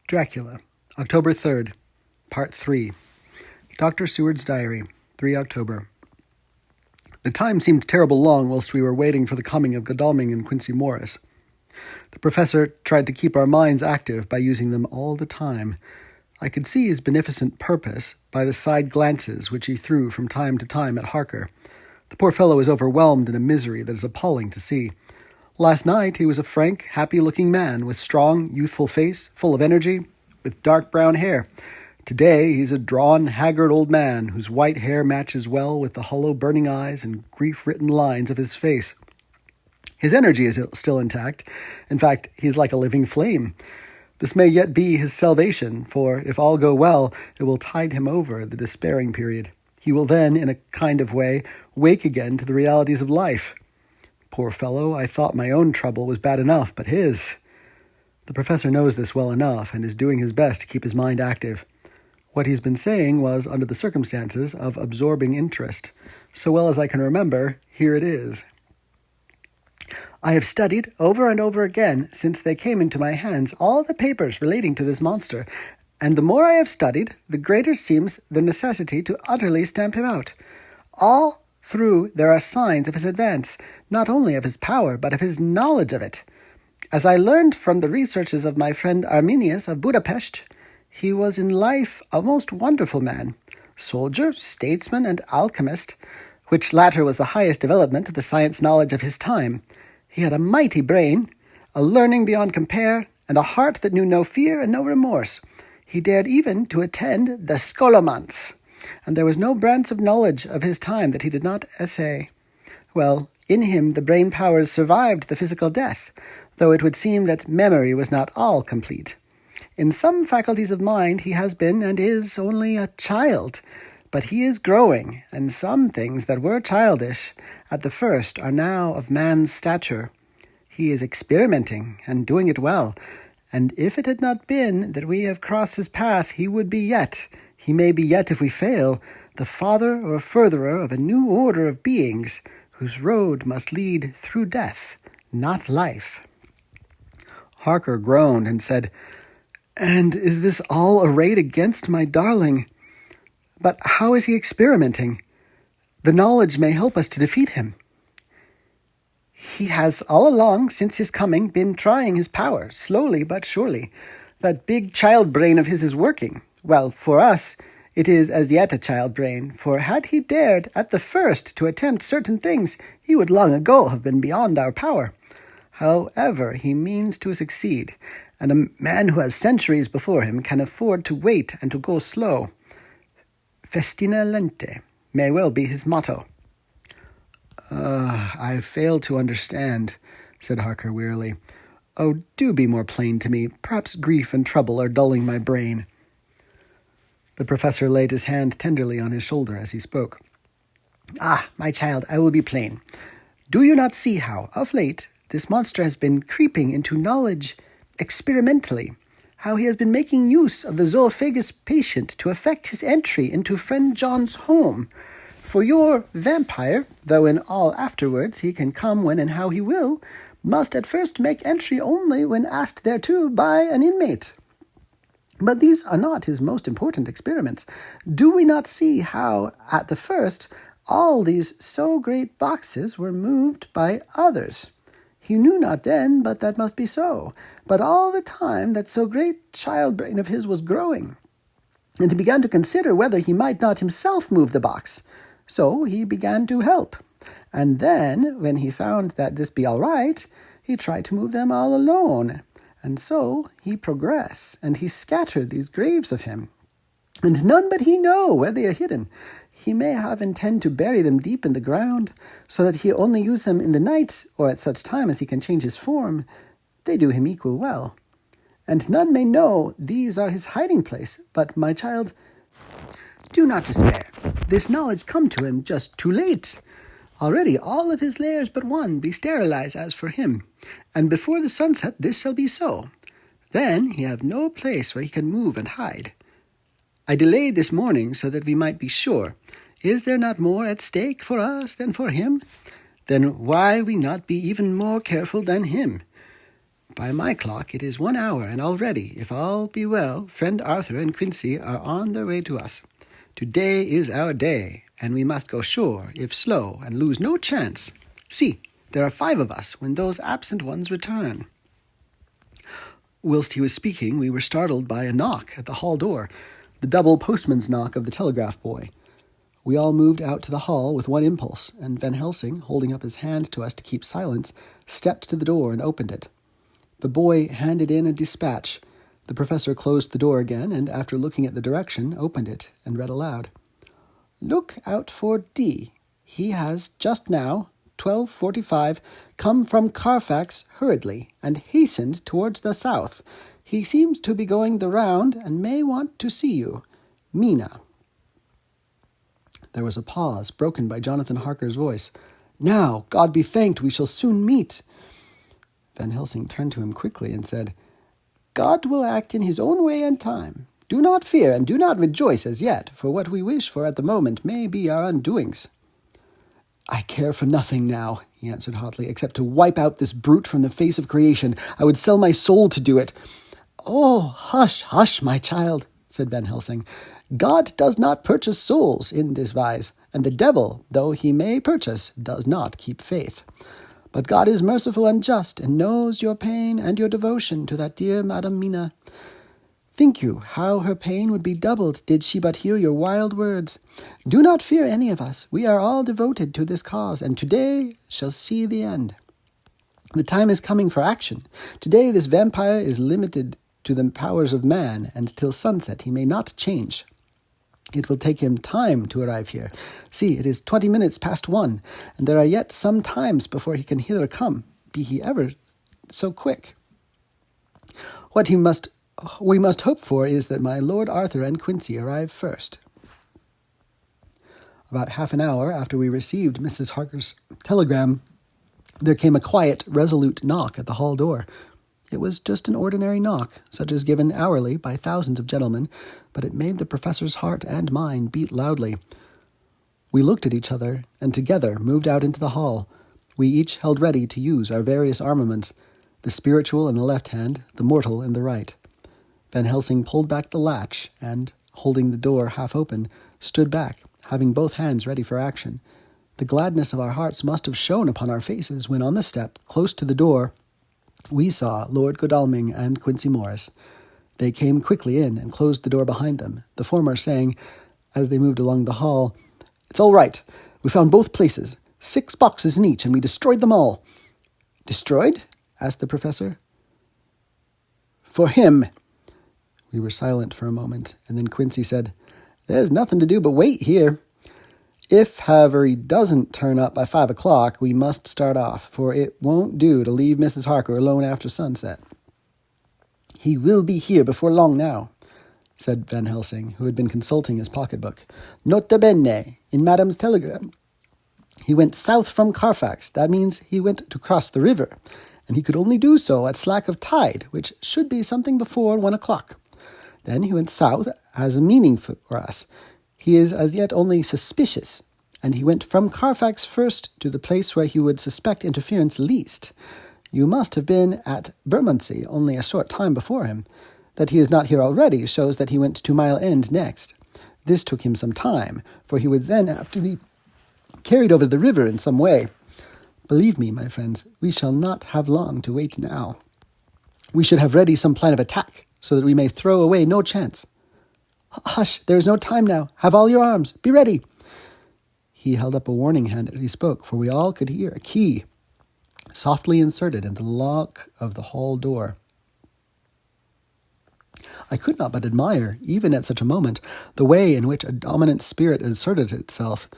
Dracula, October 3rd, Part 3. Dr. Seward's Diary, 3 October. The time seemed terrible long whilst we were waiting for the coming of Godalming and Quincey Morris. The professor tried to keep our minds active by using them all the time. I could see his beneficent purpose by the side glances which he threw from time to time at Harker. The poor fellow is overwhelmed in a misery that is appalling to see. Last night he was a frank, happy-looking man, with strong, youthful face, full of energy, with dark brown hair. Today he's a drawn, haggard old man, whose white hair matches well with the hollow, burning eyes and grief-written lines of his face. His energy is still intact. In fact, he is like a living flame. This may yet be his salvation, for if all go well, it will tide him over the despairing period. He will then, in a kind of way, wake again to the realities of life. Poor fellow, I thought my own trouble was bad enough, but his... The professor knows this well enough, and is doing his best to keep his mind active. What he's been saying was, under the circumstances, of absorbing interest. So well as I can remember, here it is. I have studied, over and over again, since they came into my hands, all the papers relating to this monster, and the more I have studied, the greater seems the necessity to utterly stamp him out. All through there are signs of his advance, not only of his power, but of his knowledge of it. As I learned from the researches of my friend Arminius of Budapest, he was in life a most wonderful man, soldier, statesman, and alchemist, which latter was the highest development of the science knowledge of his time. He had a mighty brain, a learning beyond compare, and a heart that knew no fear and no remorse. He dared even to attend the Scholomance, and there was no branch of knowledge of his time that he did not essay. Well, in him the brain powers survived the physical death, though it would seem that memory was not all complete. In some faculties of mind he has been and is only a child, but he is growing, and some things that were childish at the first are now of man's stature. He is experimenting, and doing it well, and if it had not been that we have crossed his path, he may be yet if we fail, the father or furtherer of a new order of beings, whose road must lead through death, not life. Harker groaned and said, "And is this all arrayed against my darling? But how is he experimenting? The knowledge may help us to defeat him." "He has all along, since his coming, been trying his power, slowly but surely. That big child brain of his is working. Well, for us, it is as yet a child brain, for had he dared at the first to attempt certain things, he would long ago have been beyond our power. However, he means to succeed, and a man who has centuries before him can afford to wait and to go slow. Festina lente may well be his motto." I fail to understand," said Harker wearily. "Oh, do be more plain to me. Perhaps grief and trouble are dulling my brain." The professor laid his hand tenderly on his shoulder as he spoke. "Ah, my child, I will be plain. Do you not see how, of late, this monster has been creeping into knowledge experimentally, how he has been making use of the zoophagous patient to effect his entry into friend John's home? For your vampire, though in all afterwards he can come when and how he will, must at first make entry only when asked thereto by an inmate. But these are not his most important experiments. Do we not see how, at the first, all these so great boxes were moved by others? He knew not then but that must be so, but all the time that so great child brain of his was growing, and he began to consider whether he might not himself move the box. So he began to help, and then, when he found that this be all right, he tried to move them all alone, and so he progressed, and he scattered these graves of him, and none but he know where they are hidden. He may have intend to bury them deep in the ground, so that he only use them in the night, or at such time as he can change his form. They do him equal well. And none may know these are his hiding place. But, my child, do not despair. This knowledge come to him just too late. Already all of his lairs but one be sterilized as for him, and before the sunset this shall be so. Then he have no place where he can move and hide. I delayed this morning so that we might be sure. Is there not more at stake for us than for him? Then why we not be even more careful than him? By my clock, it is 1 hour, and already, if all be well, friend Arthur and Quincy are on their way to us. Today is our day, and we must go sure, if slow, and lose no chance. See, there are 5 of us when those absent ones return." Whilst he was speaking, we were startled by a knock at the hall door, the double postman's knock of the telegraph boy. We all moved out to the hall with one impulse, and Van Helsing, holding up his hand to us to keep silence, stepped to the door and opened it. The boy handed in a dispatch. The professor closed the door again, and after looking at the direction, opened it and read aloud. "Look out for D. He has just now, 12:45, come from Carfax hurriedly, and hastened towards the south. He seems to be going the round, and may want to see you. Mina." There was a pause, broken by Jonathan Harker's voice. "Now, God be thanked, we shall soon meet." Van Helsing turned to him quickly and said, "God will act in his own way and time. Do not fear, and do not rejoice as yet, for what we wish for at the moment may be our undoings." "I care for nothing now," he answered hotly, "except to wipe out this brute from the face of creation. I would sell my soul to do it." "Oh, hush, hush, my child," said Van Helsing. "God does not purchase souls in this wise, and the devil, though he may purchase, does not keep faith. But God is merciful and just, and knows your pain and your devotion to that dear Madam Mina. Think you how her pain would be doubled did she but hear your wild words? Do not fear any of us. We are all devoted to this cause, and today shall see the end. The time is coming for action. Today this vampire is limited to the powers of man, and till sunset he may not change. It will take him time to arrive here. See, it is 20 minutes past 1, and there are yet some times before he can hither come, be he ever so quick. What we must hope for is that my Lord Arthur and Quincy arrive first." About half an hour after we received Mrs. Harker's telegram, there came a quiet, resolute knock at the hall door. It was just an ordinary knock, such as given hourly by thousands of gentlemen, but it made the professor's heart and mine beat loudly. We looked at each other, and together moved out into the hall. We each held ready to use our various armaments, the spiritual in the left hand, the mortal in the right. Van Helsing pulled back the latch, and, holding the door half open, stood back, having both hands ready for action. The gladness of our hearts must have shone upon our faces when on the step, close to the door, we saw Lord Godalming and Quincy Morris. They came quickly in and closed the door behind them, the former saying, as they moved along the hall, "It's all right. We found both places, 6 boxes in each, and we destroyed them all." "Destroyed?" asked the professor. "For him." We were silent for a moment, and then Quincy said, "There's nothing to do but wait here. If, however, he doesn't turn up by 5 o'clock, we must start off, for it won't do to leave Mrs. Harker alone after sunset." "He will be here before long now," said Van Helsing, who had been consulting his pocketbook. "Nota bene, in Madam's telegram, he went south from Carfax. That means he went to cross the river, and he could only do so at slack of tide, which should be something before 1 o'clock. Then he went south as a meaning for us. He is as yet only suspicious, and he went from Carfax first to the place where he would suspect interference least. You must have been at Bermondsey only a short time before him. That he is not here already shows that he went to Mile End next. This took him some time, for he would then have to be carried over the river in some way. Believe me, my friends, we shall not have long to wait now. We should have ready some plan of attack, so that we may throw away no chance. Hush, there is no time now. Have all your arms. Be ready." He held up a warning hand as he spoke, for we all could hear a key softly inserted in the lock of the hall door. I could not but admire, even at such a moment, the way in which a dominant spirit asserted itself.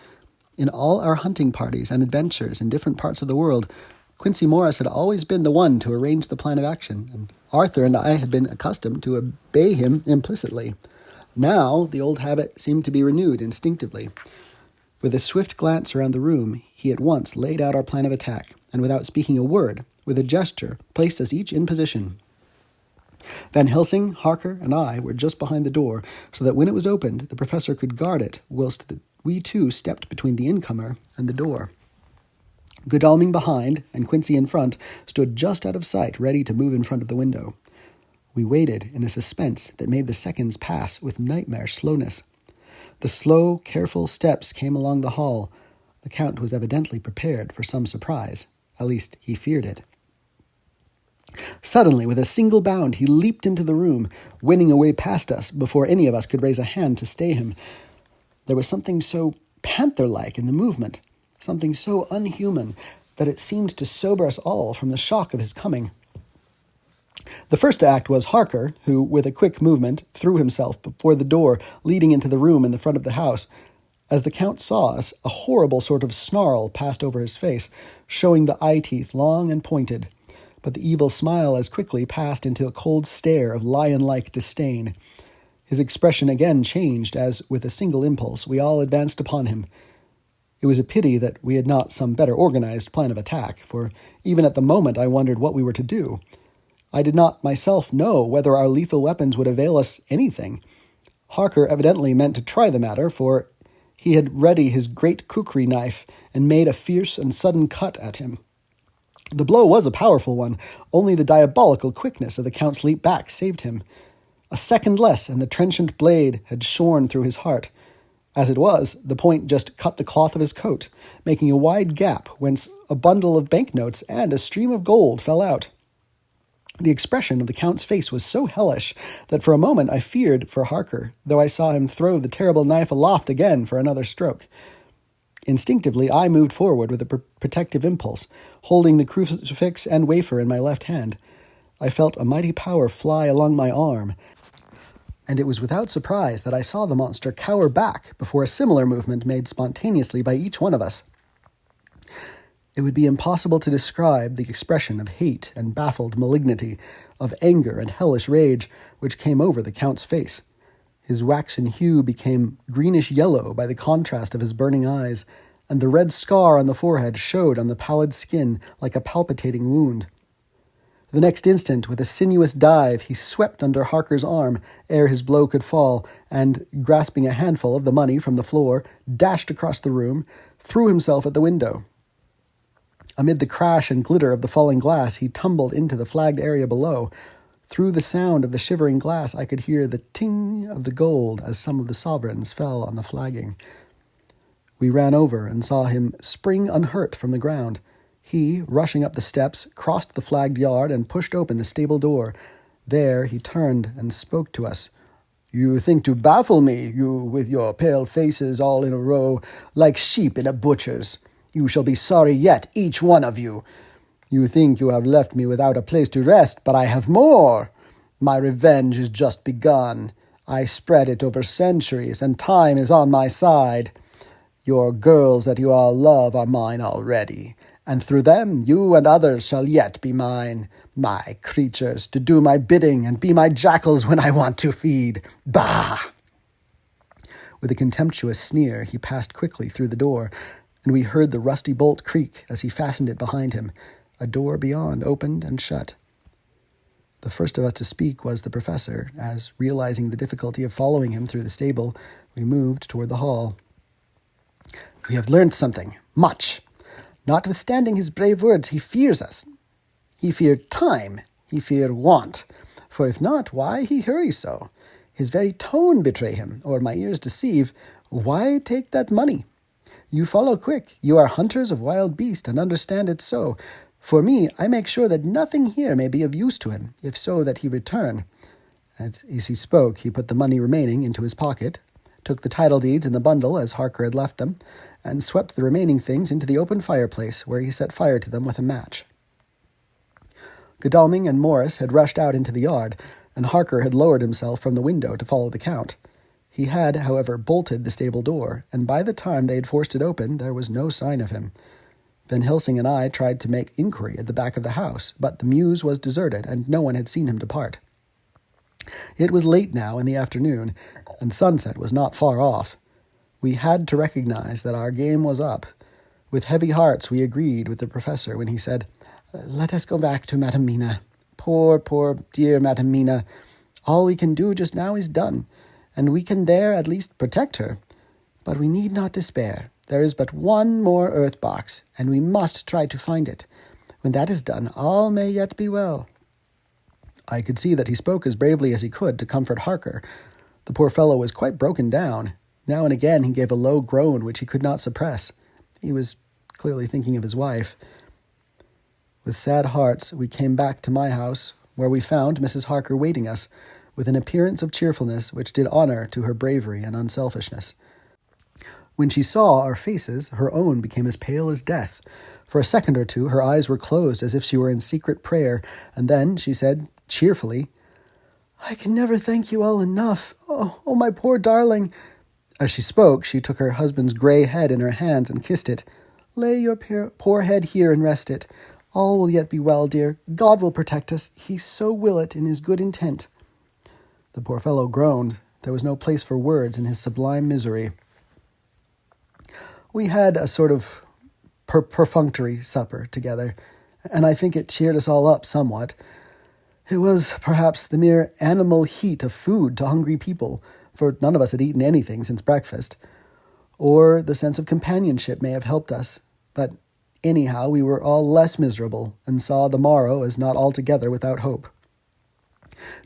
In all our hunting parties and adventures in different parts of the world, Quincy Morris had always been the one to arrange the plan of action, and Arthur and I had been accustomed to obey him implicitly. Now the old habit seemed to be renewed instinctively. With a swift glance around the room, he at once laid out our plan of attack, and without speaking a word, with a gesture, placed us each in position. Van Helsing, Harker, and I were just behind the door, so that when it was opened, the professor could guard it, whilst we two stepped between the incomer and the door. Godalming behind and Quincy in front stood just out of sight, ready to move in front of the window. We waited in a suspense that made the seconds pass with nightmare slowness. The slow, careful steps came along the hall. The Count was evidently prepared for some surprise. At least he feared it. Suddenly, with a single bound, he leaped into the room, winning a way past us before any of us could raise a hand to stay him. There was something so panther-like in the movement, something so unhuman, that it seemed to sober us all from the shock of his coming. The first to act was Harker, who, with a quick movement, threw himself before the door leading into the room in the front of the house. As the Count saw us, a horrible sort of snarl passed over his face, showing the eye-teeth long and pointed. But the evil smile as quickly passed into a cold stare of lion-like disdain. His expression again changed as, with a single impulse, we all advanced upon him. It was a pity that we had not some better organized plan of attack, for even at the moment I wondered what we were to do. I did not myself know whether our lethal weapons would avail us anything. Harker evidently meant to try the matter, for he had ready his great kukri knife and made a fierce and sudden cut at him. The blow was a powerful one. Only the diabolical quickness of the Count's leap back saved him. A second less, and the trenchant blade had shorn through his heart. As it was, the point just cut the cloth of his coat, making a wide gap whence a bundle of banknotes and a stream of gold fell out. The expression of the Count's face was so hellish that for a moment I feared for Harker, though I saw him throw the terrible knife aloft again for another stroke. Instinctively, I moved forward with a protective impulse, holding the crucifix and wafer in my left hand. I felt a mighty power fly along my arm, and it was without surprise that I saw the monster cower back before a similar movement made spontaneously by each one of us. It would be impossible to describe the expression of hate and baffled malignity, of anger and hellish rage, which came over the Count's face. His waxen hue became greenish-yellow by the contrast of his burning eyes, and the red scar on the forehead showed on the pallid skin like a palpitating wound. The next instant, with a sinuous dive, he swept under Harker's arm ere his blow could fall, and, grasping a handful of the money from the floor, dashed across the room, threw himself at the window. Amid the crash and glitter of the falling glass, he tumbled into the flagged area below. Through the sound of the shivering glass, I could hear the ting of the gold as some of the sovereigns fell on the flagging. We ran over and saw him spring unhurt from the ground. He, rushing up the steps, crossed the flagged yard and pushed open the stable door. There he turned and spoke to us. "You think to baffle me, you with your pale faces all in a row, like sheep in a butcher's. You shall be sorry yet, each one of you. You think you have left me without a place to rest, but I have more. My revenge is just begun. I spread it over centuries, and time is on my side. Your girls that you all love are mine already, and through them you and others shall yet be mine. My creatures, to do my bidding and be my jackals when I want to feed. Bah!" With a contemptuous sneer, he passed quickly through the door, and we heard the rusty bolt creak as he fastened it behind him. A door beyond opened and shut. The first of us to speak was the professor, as, realizing the difficulty of following him through the stable, we moved toward the hall. "We have learned something, much. Notwithstanding his brave words, he fears us. He feared time, he feared want. For if not, why he hurries so? His very tone betray him, or my ears deceive. Why take that money? You follow quick. You are hunters of wild beast, and understand it so. For me, I make sure that nothing here may be of use to him, if so that he return." And as he spoke, he put the money remaining into his pocket, took the title deeds in the bundle as Harker had left them, and swept the remaining things into the open fireplace, where he set fire to them with a match. Godalming and Morris had rushed out into the yard, and Harker had lowered himself from the window to follow the Count. He had, however, bolted the stable door, and by the time they had forced it open, there was no sign of him. Van Helsing and I tried to make inquiry at the back of the house, but the mews was deserted, and no one had seen him depart. It was late now in the afternoon, and sunset was not far off. We had to recognize that our game was up. With heavy hearts we agreed with the professor when he said, "Let us go back to Madam Mina. Poor, dear Madam Mina. All we can do just now is done, and we can there at least protect her. But we need not despair. There is but one more earth box, and we must try to find it. When that is done, all may yet be well." I could see that he spoke as bravely as he could to comfort Harker. The poor fellow was quite broken down. Now and again he gave a low groan which he could not suppress. He was clearly thinking of his wife. With sad hearts, we came back to my house, where we found Mrs. Harker waiting us, with an appearance of cheerfulness which did honor to her bravery and unselfishness. When she saw our faces, her own became as pale as death. For a second or two her eyes were closed as if she were in secret prayer, and then she said cheerfully, "I can never thank you all enough. Oh, my poor darling." As she spoke, she took her husband's grey head in her hands and kissed it. "Lay your poor head here and rest it. All will yet be well, dear. God will protect us. He so will it in his good intent." The poor fellow groaned. There was no place for words in his sublime misery. We had a sort of perfunctory supper together, and I think it cheered us all up somewhat. It was, perhaps, the mere animal heat of food to hungry people, for none of us had eaten anything since breakfast. Or the sense of companionship may have helped us, but anyhow we were all less miserable, and saw the morrow as not altogether without hope.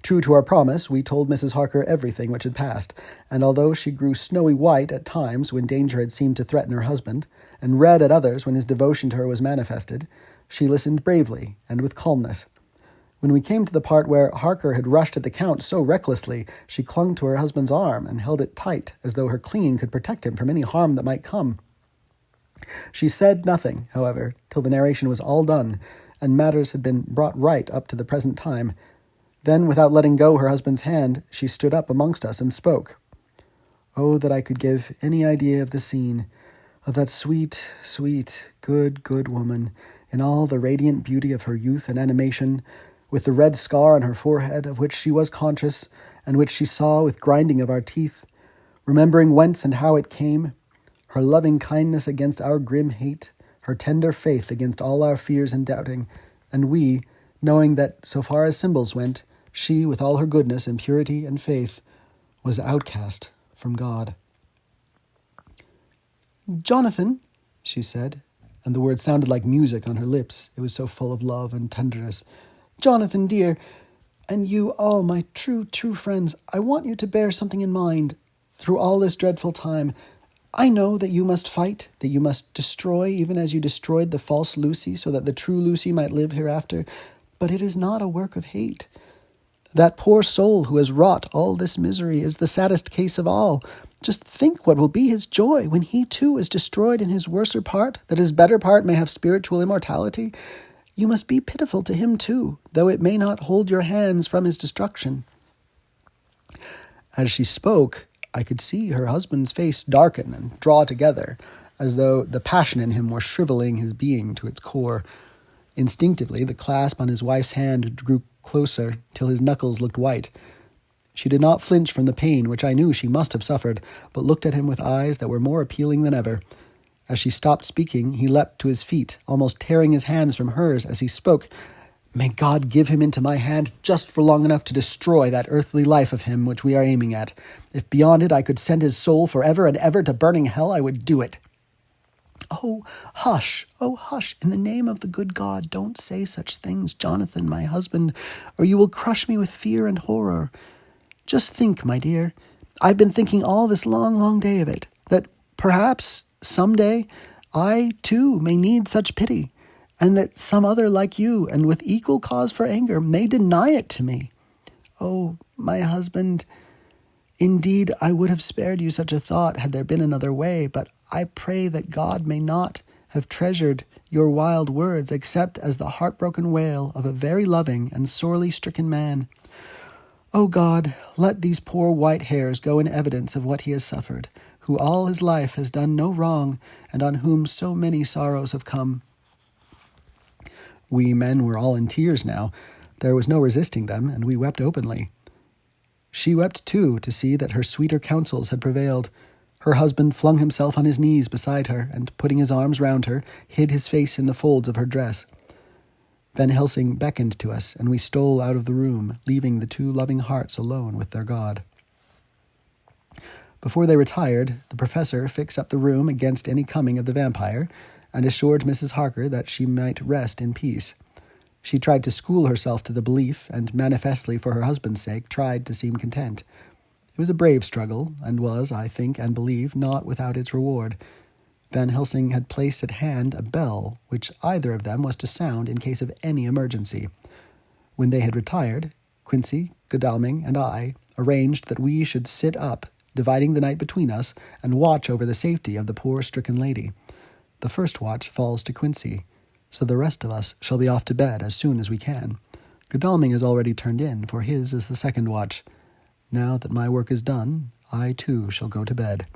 True to our promise, we told Mrs. Harker everything which had passed, and although she grew snowy white at times when danger had seemed to threaten her husband, and red at others when his devotion to her was manifested, she listened bravely and with calmness. When we came to the part where Harker had rushed at the Count so recklessly, she clung to her husband's arm and held it tight, as though her clinging could protect him from any harm that might come. She said nothing, however, till the narration was all done, and matters had been brought right up to the present time. Then, without letting go her husband's hand, she stood up amongst us and spoke. "Oh, that I could give any idea of the scene, of that sweet, sweet, good woman, in all the radiant beauty of her youth and animation, with the red scar on her forehead, of which she was conscious, and which she saw with grinding of our teeth, remembering whence and how it came, her loving kindness against our grim hate, her tender faith against all our fears and doubting, and we, knowing that, so far as symbols went, she, with all her goodness and purity and faith, was outcast from God." "Jonathan," she said, and the word sounded like music on her lips. It was so full of love and tenderness. "Jonathan, dear, and you all my true friends, I want you to bear something in mind through all this dreadful time. I know that you must fight, that you must destroy, even as you destroyed the false Lucy, so that the true Lucy might live hereafter, but it is not a work of hate. That poor soul who has wrought all this misery is the saddest case of all. Just think what will be his joy when he too is destroyed in his worser part, that his better part may have spiritual immortality. You must be pitiful to him too, though it may not hold your hands from his destruction." As she spoke, I could see her husband's face darken and draw together, as though the passion in him were shriveling his being to its core. Instinctively, the clasp on his wife's hand grew closer till his knuckles looked white. She did not flinch from the pain which I knew she must have suffered, but looked at him with eyes that were more appealing than ever. As she stopped speaking, he leapt to his feet, almost tearing his hands from hers as he spoke. "May God give him into my hand just for long enough to destroy that earthly life of him which we are aiming at. If beyond it I could send his soul for ever and ever to burning hell, I would do it." Oh, hush, in the name of the good God, don't say such things, Jonathan, my husband, or you will crush me with fear and horror. Just think, my dear, I've been thinking all this long day of it, that perhaps some day I, too, may need such pity, and that some other like you, and with equal cause for anger, may deny it to me. Oh, my husband, indeed, I would have spared you such a thought had there been another way, but I pray that God may not have treasured your wild words except as the heartbroken wail of a very loving and sorely stricken man. O God, let these poor white hairs go in evidence of what he has suffered, who all his life has done no wrong, and on whom so many sorrows have come." We men were all in tears now. There was no resisting them, and we wept openly. She wept too, to see that her sweeter counsels had prevailed. Her husband flung himself on his knees beside her, and, putting his arms round her, hid his face in the folds of her dress. Van Helsing beckoned to us, and we stole out of the room, leaving the two loving hearts alone with their God. Before they retired, the professor fixed up the room against any coming of the vampire, and assured Mrs. Harker that she might rest in peace. She tried to school herself to the belief, and manifestly for her husband's sake tried to seem content. It was a brave struggle, and was, I think and believe, not without its reward. Van Helsing had placed at hand a bell, which either of them was to sound in case of any emergency. When they had retired, Quincy, Godalming, and I arranged that we should sit up, dividing the night between us, and watch over the safety of the poor stricken lady. The first watch falls to Quincy, so the rest of us shall be off to bed as soon as we can. Godalming is already turned in, for his is the second watch. Now that my work is done, I too shall go to bed.